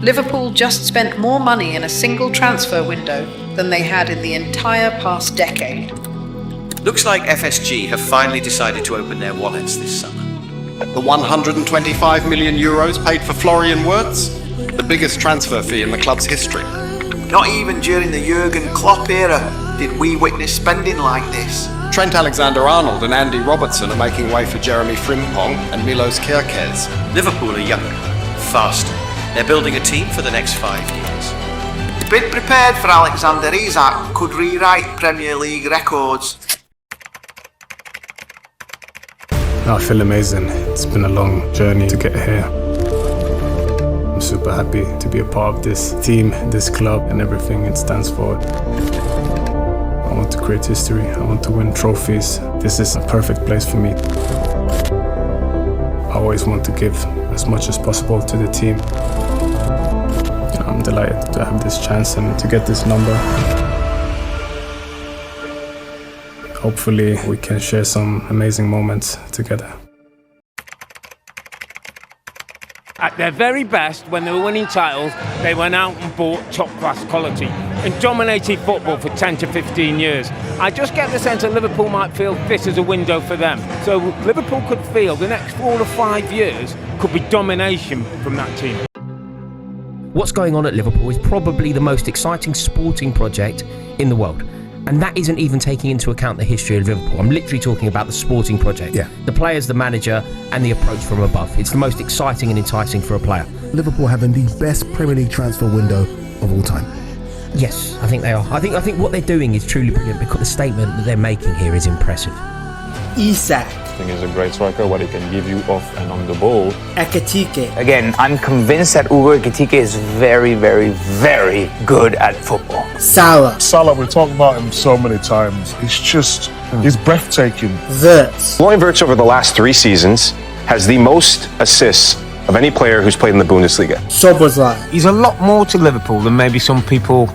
Liverpool just spent more money in a single transfer window than they had in the entire past decade. Looks like FSG have finally decided to open their wallets this summer. The 125 million euros paid for Florian Wirtz, the biggest transfer fee in the club's history. Not even during the Jurgen Klopp era did we witness spending like this. Trent Alexander-Arnold and Andy Robertson are making way for Jeremy Frimpong and Milos Kerkez. Liverpool are younger, faster. They're building a team for the next 5 years. The bid prepared for Alexander Isak could rewrite Premier League records. I feel amazing. It's been a long journey to get here. I'm super happy to be a part of this team, this club, and everything it stands for. I want to create history. I want to win trophies. This is a perfect place for me. I always want to give as much as possible to the team. I'm delighted to have this chance and to get this number. Hopefully we can share some amazing moments together. At their very best, when they were winning titles, they went out and bought top-class quality and dominated football for 10 to 15 years. I just get the sense that Liverpool might feel this is a window for them. So Liverpool could feel the next 4 to 5 years could be domination from that team. What's going on at Liverpool is probably the most exciting sporting project in the world. And that isn't even taking into account the history of Liverpool. I'm literally talking about the sporting project. Yeah. The players, the manager, and the approach from above. It's the most exciting and enticing for a player. Liverpool having the best Premier League transfer window of all time. Yes, I think they are. I think what they're doing is truly brilliant because the statement that they're making here is impressive. ISAK. I think he's a great striker, what he can give you off and on the ball. Ekitike. Again, I'm convinced that Ugo Ekitike is very, very, very good at football. Salah. Salah, we've talked about him so many times. He's breathtaking. Wirtz. Florian Wirtz over the last 3 seasons has the most assists of any player who's played in the Bundesliga. SZOBOZLAI. He's a lot more to Liverpool than maybe some people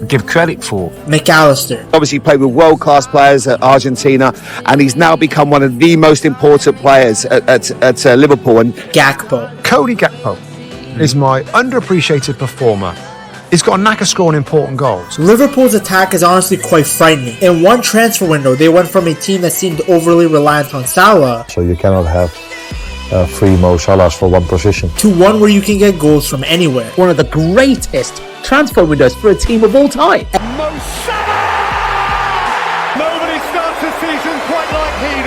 give credit for. McAllister. Obviously he played with world-class players at Argentina and he's now become one of the most important players at Liverpool. And Gakpo. Cody Gakpo is my underappreciated performer. He's got a knack of scoring important goals. Liverpool's attack is honestly quite frightening. In one transfer window, they went from a team that seemed overly reliant on Salah, so you cannot have 3 Mo Salahs for one position, to one where you can get goals from anywhere. One of the greatest transfer windows for a team of all time. Mo Salah! Nobody starts the season quite like he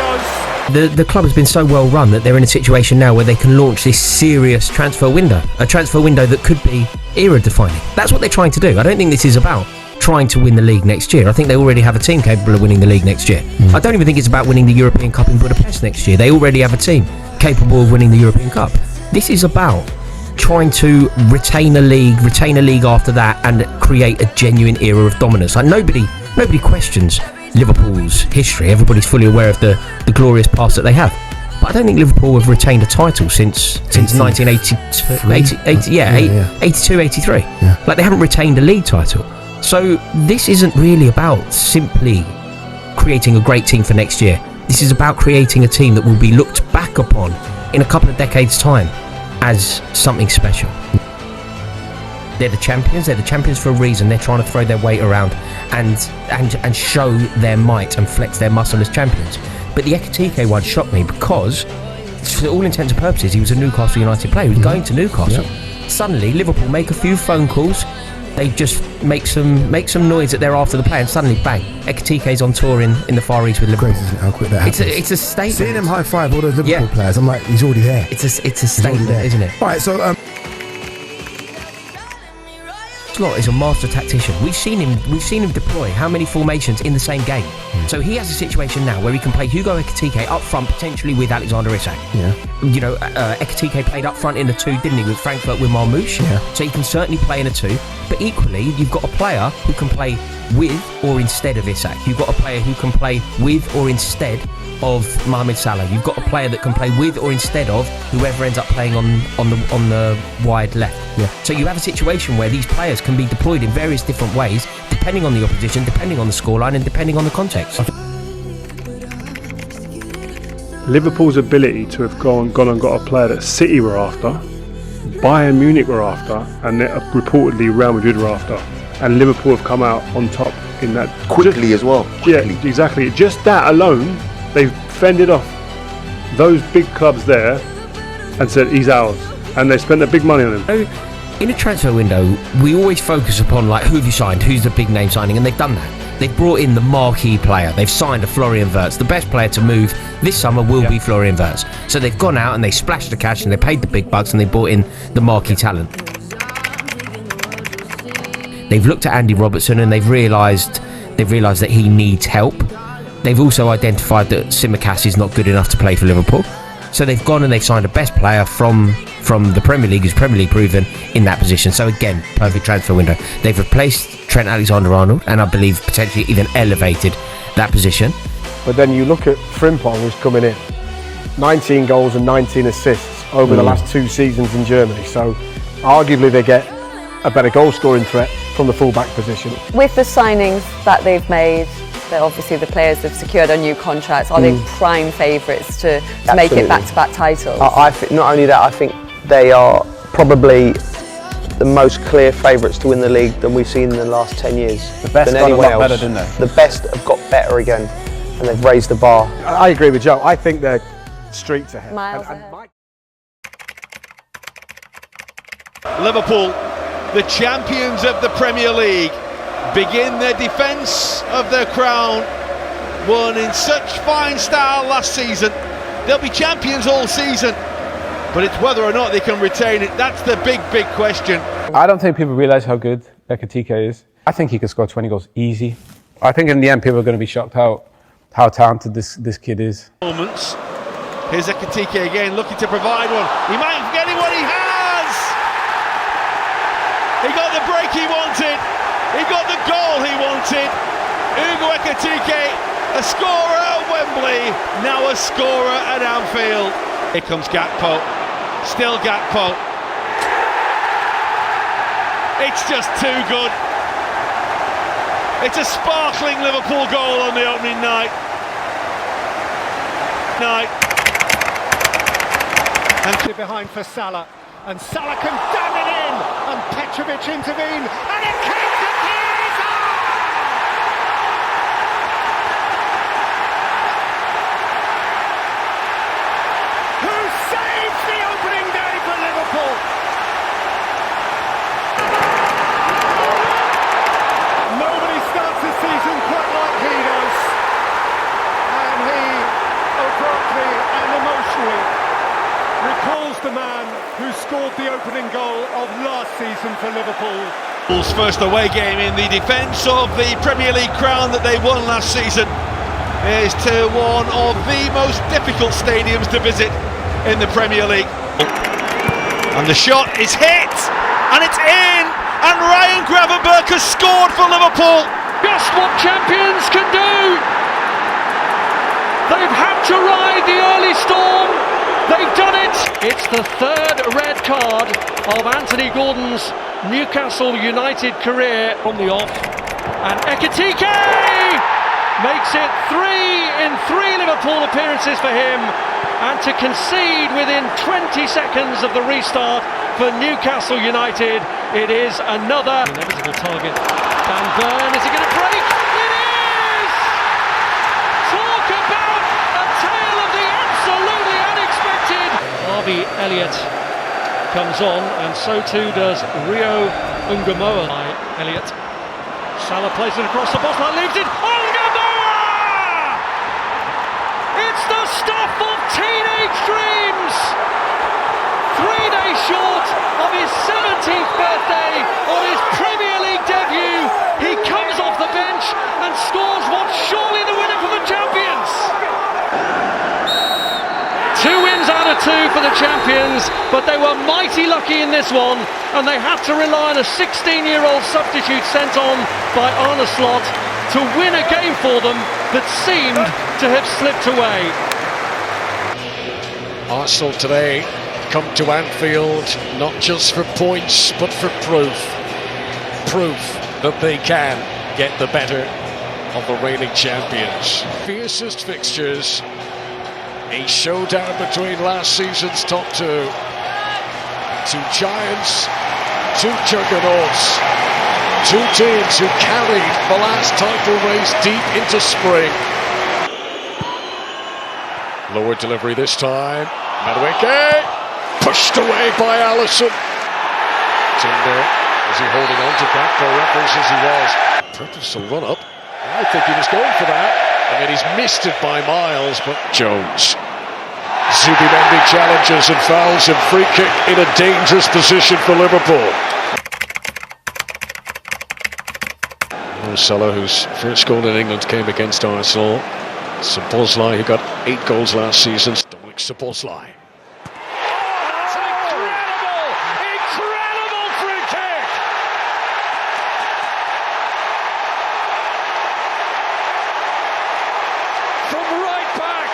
does. The club has been so well run that they're in a situation now where they can launch this serious transfer window. A transfer window that could be era-defining. That's what they're trying to do. I don't think this is about trying to win the league next year. I think they already have a team capable of winning the league next year. I don't even think it's about winning the European Cup in Budapest next year. They already have a team capable of winning the European Cup. This is about trying to retain a league after that, and create a genuine era of dominance. Like nobody questions Liverpool's history. Everybody's fully aware of the glorious past that they have. But I don't think Liverpool have retained a title since 1982, 82, 83. Yeah. Like they haven't retained a league title. So this isn't really about simply creating a great team for next year. This is about creating a team that will be looked back upon in a couple of decades' time as something special. They're the champions for a reason. They're trying to throw their weight around and show their might and flex their muscle as champions. But the Ekitike one shocked me because, for all intents and purposes, he was a Newcastle United player. He was going to Newcastle. Yep. Suddenly, Liverpool make a few phone calls. They just make some noise that they're after the player, and suddenly, bang! Ekitike's on tour in the Far East with Liverpool. Crazy how quick that happens. It's a statement. Seeing him high five all those Liverpool players, I'm like, he's already there. It's a statement, isn't it? All right, so Slot is a master tactician. We've seen him deploy how many formations in the same game. So he has a situation now where he can play Hugo Ekitike up front, potentially with Alexander Isak. Yeah. You know, Ekitike played up front in a 2, didn't he, with Frankfurt with Marmouche? Yeah. So he can certainly play in a 2. But equally, you've got a player who can play with or instead of Isak. You've got a player who can play with or instead of Mohamed Salah. You've got a player that can play with or instead of whoever ends up playing on the wide left. Yeah. So you have a situation where these players can be deployed in various different ways, depending on the opposition, depending on the scoreline, and depending on the context. Liverpool's ability to have gone and got a player that City were after Bayern Munich were after, and reportedly Real Madrid were after, and Liverpool have come out on top in that quickly as well. Yeah, exactly. Just that alone, they've fended off those big clubs there and said he's ours, and they spent the big money on him. In a transfer window, we always focus upon like who have you signed, who's the big name signing, and they've done that. They've brought in the marquee player. They've signed a Florian Wirtz. The best player to move this summer will be Florian Wirtz. So they've gone out and they splashed the cash and they paid the big bucks and they brought in the marquee talent. They've looked at Andy Robertson and they've realised that he needs help. They've also identified that Tsimikas is not good enough to play for Liverpool. So they've gone and they've signed a best player from the Premier League, who's Premier League proven in that position. So again, perfect transfer window. They've replaced Trent Alexander-Arnold and I believe potentially even elevated that position. But then you look at Frimpong, who's coming in. 19 goals and 19 assists over the last 2 seasons in Germany. So arguably they get a better goal scoring threat from the full-back position. With the signings that they've made, obviously the players have secured on new contracts. Are they prime favourites to make it back-to-back titles? I think not only that, I think they are probably the most clear favourites to win the league than we've seen in the last 10 years. The best got a lot better, didn't they? The best have got better again, and they've raised the bar. I agree with Joe. I think they're streets ahead. Miles ahead. Liverpool, the champions of the Premier League, begin their defence of their crown, won in such fine style last season. They'll be champions all season, but it's whether or not they can retain it. That's the big question. I don't think people realise how good Ekitike is. I think he could score 20 goals easy. I think in the end people are going to be shocked how talented this kid is. Moments. Here's Ekitike again, looking to provide one. He might be getting what he has! He got the break he wanted. He got the goal he wanted. Ugo Ekitike, a scorer at Wembley, now a scorer at Anfield. Here comes Gakpo, still Gakpo. It's just too good. It's a sparkling Liverpool goal on the opening night. And behind for Salah, and Salah can damn it in, and Petrovic intervene, and it came to Chiesa! Who saves the opening day for Liverpool? Nobody starts the season quite like he does, and he abruptly and emotionally recalls the man who scored the opening goal of last season for Liverpool. Liverpool's first away game in the defence of the Premier League crown that they won last season is to one of the most difficult stadiums to visit in the Premier League. And the shot is hit, and it's in, and Ryan Gravenberch has scored for Liverpool. Just what champions can do! They've had to ride the early storm. They've done it! It's the third red card of Anthony Gordon's Newcastle United career from the off. And Ekitike makes it 3 in 3 Liverpool appearances for him. And to concede within 20 seconds of the restart for Newcastle United, it is another inevitable target. Dan Burn, is he going to break? It is! Talk about a tale of the absolutely unexpected. Harvey Elliott comes on, and so too does Rio Ungamoa. Elliott. Salah plays it across the box, leaves it. Ungamoa! It's the stuff of teenage dreams! 3 days short of his 17th birthday, on his Premier League debut, he comes off the bench and scores what's surely the winner for the champions. 2 wins out of 2 for the champions, but they were mighty lucky in this one, and they had to rely on a 16-year-old substitute sent on by Arne Slot to win a game for them that seemed to have slipped away. Arsenal today come to Anfield not just for points but for proof that they can get the better of the reigning champions. Fiercest fixtures, a showdown between last season's top 2. Two giants, two juggernauts, two teams who carried the last title race deep into spring. Lower delivery this time. Madueke pushed away by Allison. Timber, was he holding on to back for reference as he was? Purposeful run up. I think he was going for that. I mean, he's missed it by miles, but Jones. Zubimendi challenges and fouls him. Free kick in a dangerous position for Liverpool. Salah, whose first goal in England came against Arsenal. SZOBOZLAI, who got 8 goals last season. Dominic SZOBOZLAI. That's an incredible free kick! From right back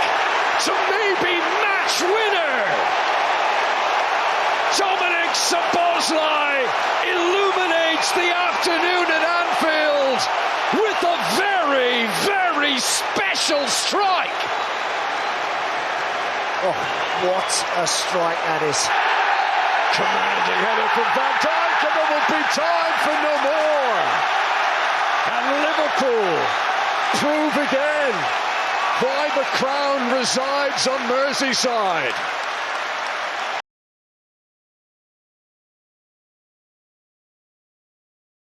to maybe match winner! Dominic SZOBOZLAI illuminates the afternoon at Anfield with a very, very special strike. Oh, what a strike that is. Commanding header from Van Dijk, and there will be time for no more. And Liverpool prove again why the crown resides on Merseyside.